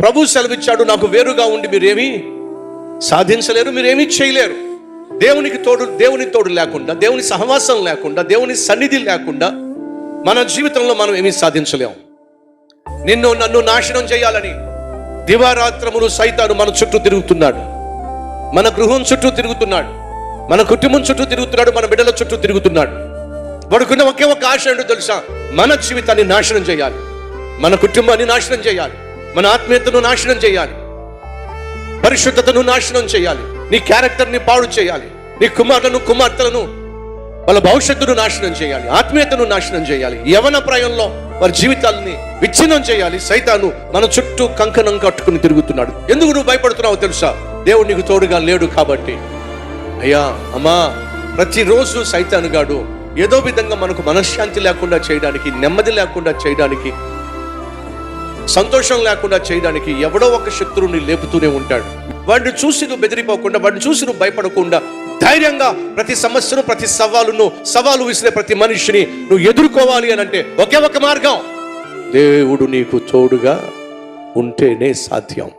ప్రభు సెలవిచ్చాడు, నాకు వేరుగా ఉండి మీరేమీ సాధించలేరు, మీరేమీ చేయలేరు. దేవుని తోడు లేకుండా, దేవుని సహవాసం లేకుండా, దేవుని సన్నిధి లేకుండా మన జీవితంలో మనం ఏమీ సాధించలేము. నన్ను నాశనం చేయాలని దివారాత్రములు సైతాను మన చుట్టూ తిరుగుతున్నాడు, మన గృహం చుట్టూ తిరుగుతున్నాడు, మన కుటుంబం చుట్టూ తిరుగుతున్నాడు, మన బిడ్డల చుట్టూ తిరుగుతున్నాడు. వాడుకున్న ఒకే ఒక ఆశ ఏంటో తెలుసా? మన జీవితాన్ని నాశనం చేయాలి, మన కుటుంబాన్ని నాశనం చేయాలి, మన ఆత్మీయతను నాశనం చేయాలి, పరిశుద్ధతను నాశనం చేయాలి, నీ క్యారెక్టర్ని పాడు చేయాలి, నీ కుమార్తెలను వాళ్ళ భవిష్యత్తును నాశనం చేయాలి, ఆత్మీయతను నాశనం చేయాలి, యవన ప్రాయంలో వారి జీవితాలని విచ్ఛిన్నం చేయాలి. సైతాను మన చుట్టూ కంకణం కట్టుకుని తిరుగుతున్నాడు. ఎందుకు నువ్వు భయపడుతున్నావో తెలుసా? దేవుడు నీకు తోడుగా లేడు కాబట్టి. అయ్యా అమ్మా, ప్రతిరోజు సైతాను గాడు ఏదో విధంగా మనకు మనశ్శాంతి లేకుండా చేయడానికి, నెమ్మది లేకుండా చేయడానికి, సంతోషం లేకుండా చేయడానికి ఎవడో ఒక శత్రువుని లేపుతూనే ఉంటాడు. వాడిని చూసి నువ్వు బెదిరిపోకుండా, వాడిని చూసి నువ్వు భయపడకుండా ధైర్యంగా ప్రతి సమస్యను, ప్రతి సవాలు విసిరే ప్రతి మనిషిని నువ్వు ఎదుర్కోవాలి అని అంటే ఒకే ఒక మార్గం, దేవుడు నీకు తోడుగా ఉంటేనే సాధ్యం.